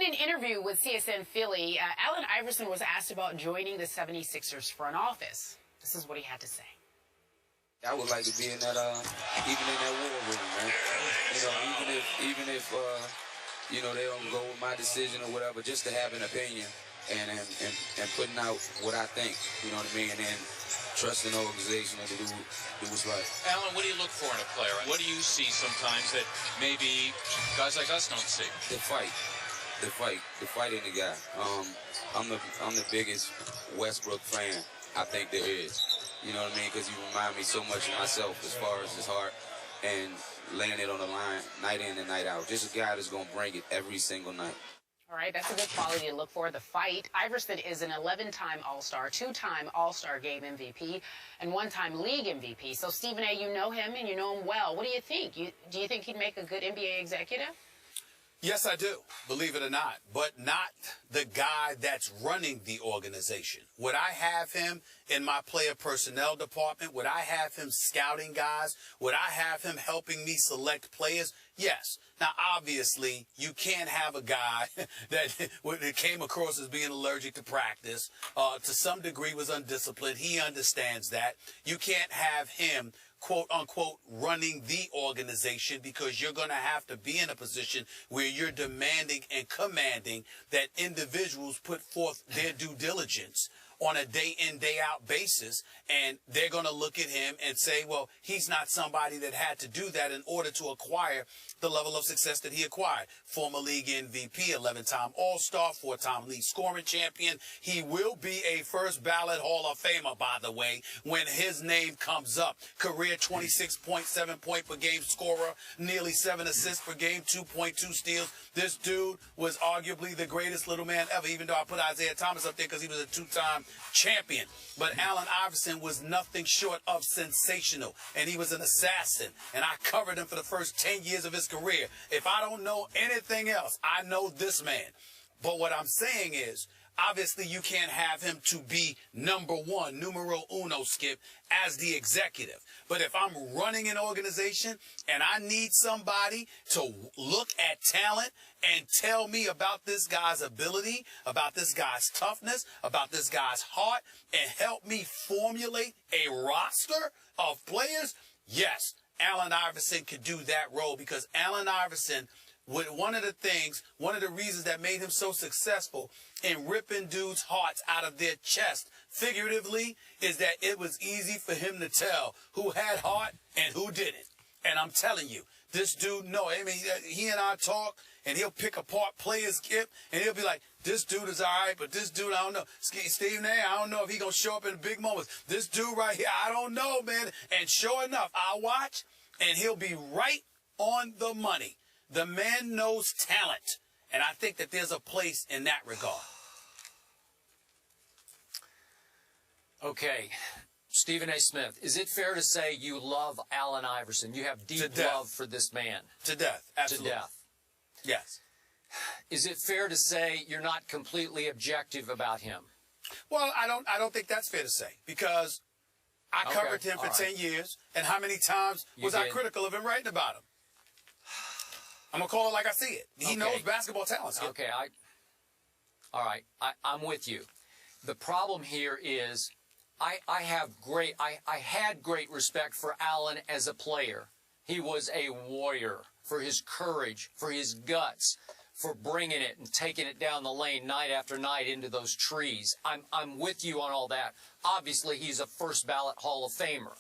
an interview with CSN Philly, Allen Iverson was asked about joining the 76ers front office. This is what he had to say. I would like to be in that, even in that war room, man. You know, even if you know, they don't go with my decision or whatever, just to have an opinion and putting out what I think, you know what I mean, and then trusting the organization to do what's right. Allen, what do you look for in a player? What do you see sometimes that maybe guys like us don't see? The fight in the guy. I'm the biggest Westbrook fan I think there is. You know what I mean? Because he remind me so much of myself as far as his heart and laying it on the line night in and night out. Just a guy that's going to bring it every single night. All right, that's a good quality to look for, the fight. Iverson is an 11-time All-Star, 2-time All-Star Game MVP, and 1-time League MVP. So, Stephen A., you know him and you know him well. What do you think? Do you think he'd make a good NBA executive? Yes, I do, believe it or not, but not the guy that's running the organization. Would I have him in my player personnel department? Would I have him scouting guys? Would I have him helping me select players? Yes. Now, obviously, you can't have a guy that came across as being allergic to practice, to some degree was undisciplined. He understands that. You can't have him, quote unquote, running the organization, because you're going to have to be in a position where you're demanding and commanding that individuals put forth their due diligence on a day in, day out basis. And they're going to look at him and say, well, he's not somebody that had to do that in order to acquire the level of success that he acquired. Former league MVP, 11-time All-Star, 4-time league scoring champion. He will be a first ballot Hall of Famer, by the way, when his name comes up. Career 26.7 point per game scorer, nearly 7 assists per game, 2.2 steals. This dude was arguably the greatest little man ever, even though I put Isaiah Thomas up there because he was a 2-time champion. But Allen Iverson was nothing short of sensational, and he was an assassin, and I covered him for the first 10 years of his career. If I don't know anything else, I know this man. But what I'm saying is, obviously you can't have him to be number one, numero uno, Skip, as the executive. But if I'm running an organization and I need somebody to look at talent and tell me about this guy's ability, about this guy's toughness, about this guy's heart, and help me formulate a roster of players, yes, Allen Iverson could do that role, because Allen Iverson, one of the reasons that made him so successful in ripping dudes' hearts out of their chest, figuratively, is that it was easy for him to tell who had heart and who didn't. And I'm telling you, this dude, I mean, he and I talk, and he'll pick apart players, Skip, and he'll be like, this dude is all right, but this dude, I don't know. Stephen A., I don't know if he's going to show up in the big moments. This dude right here, I don't know, man. And sure enough, I'll watch, and he'll be right on the money. The man knows talent, and I think that there's a place in that regard. Okay, Stephen A. Smith, is it fair to say you love Allen Iverson? You have deep love for this man? To death, absolutely. To death. Yes. Is it fair to say you're not completely objective about him? Well, I don't think that's fair to say, because I covered him for 10 years, and how many times was I critical of him writing about him? I'm going to call it like I see it. He knows basketball talent. Okay, all right, I'm with you. The problem here is I had great respect for Allen as a player. He was a warrior for his courage, for his guts, for bringing it and taking it down the lane night after night into those trees. I'm with you on all that. Obviously, he's a first ballot Hall of Famer.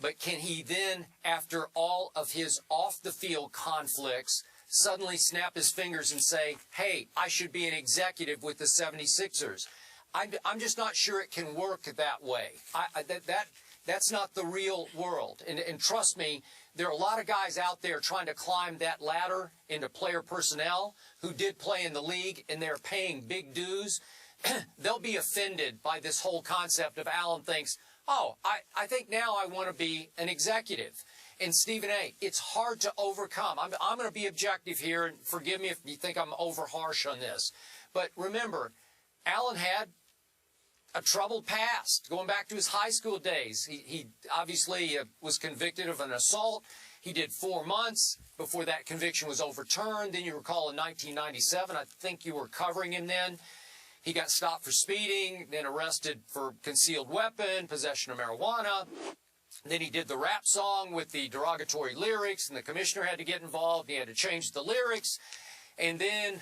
But can he then, after all of his off-the-field conflicts, suddenly snap his fingers and say, hey, I should be an executive with the 76ers? I'm just not sure it can work that way. That's not the real world. And trust me, there are a lot of guys out there trying to climb that ladder into player personnel who did play in the league, and they're paying big dues. They'll be offended by this whole concept of Allen thinks, oh, I think now I want to be an executive. And Stephen A., it's hard to overcome. I'm going to be objective here, and forgive me if you think I'm over harsh on this. But remember, Allen had a troubled past, going back to his high school days. He obviously was convicted of an assault. He did 4 months before that conviction was overturned. Then you recall in 1997, I think you were covering him then. He got stopped for speeding, then arrested for concealed weapon, possession of marijuana. Then he did the rap song with the derogatory lyrics, and the commissioner had to get involved. He had to change the lyrics. And then,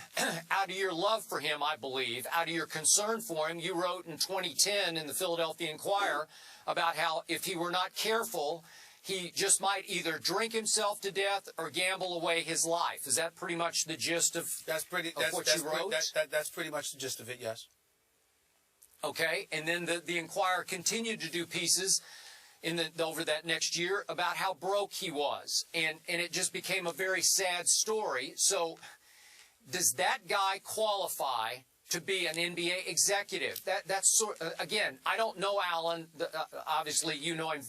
out of your love for him, I believe, out of your concern for him, you wrote in 2010 in the Philadelphia Inquirer about how if he were not careful, he just might either drink himself to death or gamble away his life. Is that pretty much the gist of what you wrote? That's pretty much the gist of it, yes. Okay, and then the Inquirer continued to do pieces over that next year about how broke he was, and it just became a very sad story. So does that guy qualify to be an NBA executive? That's again, I don't know Alan. Obviously, you know him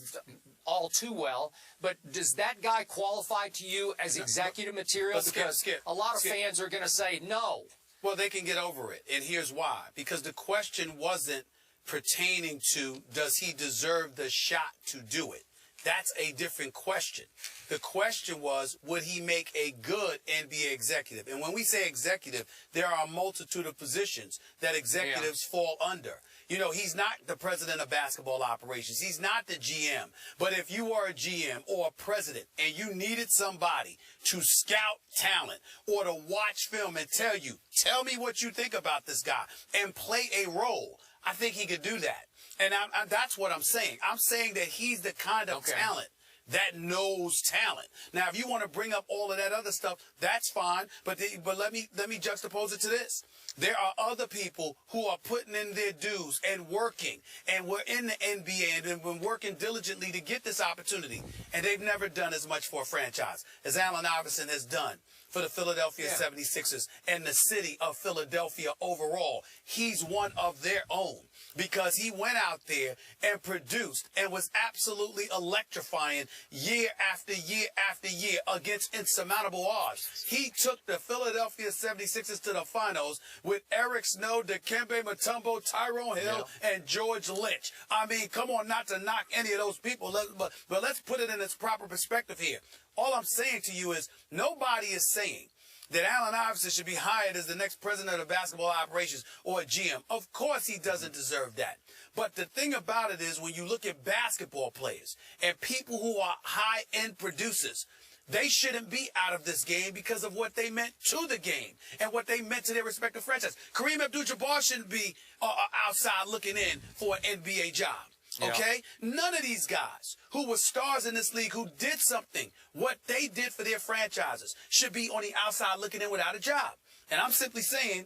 all too well. But does that guy qualify to you as executive material? Because a lot of fans are going to say no. Well, they can get over it, and here's why. Because the question wasn't pertaining to does he deserve the shot to do it. That's a different question. The question was, would he make a good NBA executive? And when we say executive, there are a multitude of positions that executives fall under. You know, he's not the president of basketball operations. He's not the GM. But if you are a GM or a president and you needed somebody to scout talent or to watch film and tell me what you think about this guy and play a role, I think he could do that. And that's what I'm saying. I'm saying that he's the kind of talent that knows talent. Now, if you want to bring up all of that other stuff, that's fine. But let me juxtapose it to this. There are other people who are putting in their dues and working, and we're in the NBA and have been working diligently to get this opportunity, and they've never done as much for a franchise as Allen Iverson has done for the Philadelphia 76ers and the city of Philadelphia overall. He's one of their own because he went out there and produced and was absolutely electrifying year after year after year against insurmountable odds. He took the Philadelphia 76ers to the finals with Eric Snow, Dikembe Mutombo, Tyrone Hill, and George Lynch. I mean, come on, not to knock any of those people, but let's put it in its proper perspective here. All I'm saying to you is nobody is saying that Allen Iverson should be hired as the next president of basketball operations or a GM. Of course he doesn't deserve that. But the thing about it is when you look at basketball players and people who are high-end producers, they shouldn't be out of this game because of what they meant to the game and what they meant to their respective franchise. Kareem Abdul-Jabbar shouldn't be outside looking in for an NBA job. Okay? None of these guys who were stars in this league who did something, what they did for their franchises, should be on the outside looking in without a job. And I'm simply saying,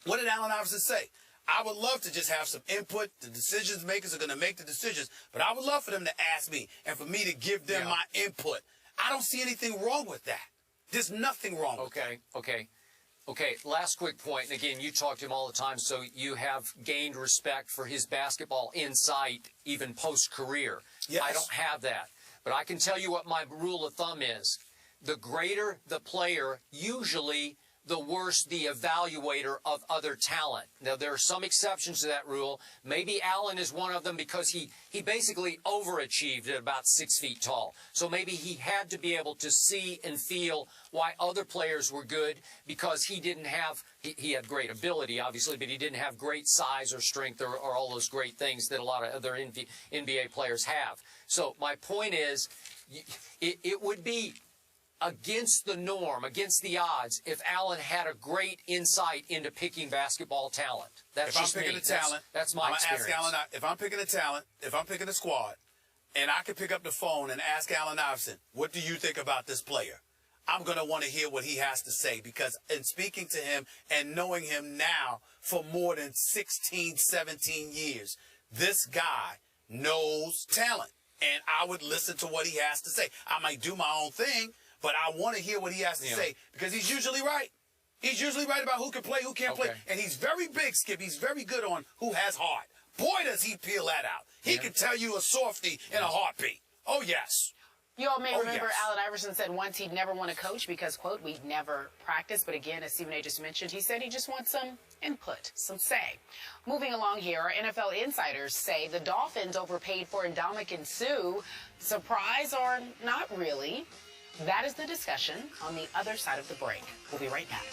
what did Allen Iverson say? I would love to just have some input. The decision makers are going to make the decisions, but I would love for them to ask me and for me to give them my input. I don't see anything wrong with that. There's nothing wrong with that. Okay, last quick point. And again, you talk to him all the time, so you have gained respect for his basketball insight even post-career. Yes. I don't have that. But I can tell you what my rule of thumb is. The greater the player, usually the worse the evaluator of other talent. Now, there are some exceptions to that rule. Maybe Allen is one of them because he basically overachieved at about 6 feet tall. So maybe he had to be able to see and feel why other players were good because he didn't have, he had great ability, obviously, but he didn't have great size or strength or all those great things that a lot of other NBA players have. So my point is, it would be against the norm, against the odds, if Allen had a great insight into picking basketball talent. That's just me. That's my experience. Ask Allen, if I'm picking a talent, if I'm picking a squad, and I can pick up the phone and ask Allen Iverson, what do you think about this player? I'm going to want to hear what he has to say because in speaking to him and knowing him now for more than 16, 17 years, this guy knows talent. And I would listen to what he has to say. I might do my own thing, but I want to hear what he has to say because he's usually right. He's usually right about who can play, who can't play. And he's very big, Skip. He's very good on who has heart. Boy, does he peel that out. He can tell you a softie in a heartbeat. Oh, yes. You all may remember Allen Iverson said once he'd never want to coach because, quote, we'd never practice. But again, as Stephen A. just mentioned, he said he just wants some input, some say. Moving along here, NFL insiders say the Dolphins overpaid for Ndamukong Suh. Surprise or not really? That is the discussion on the other side of the break. We'll be right back.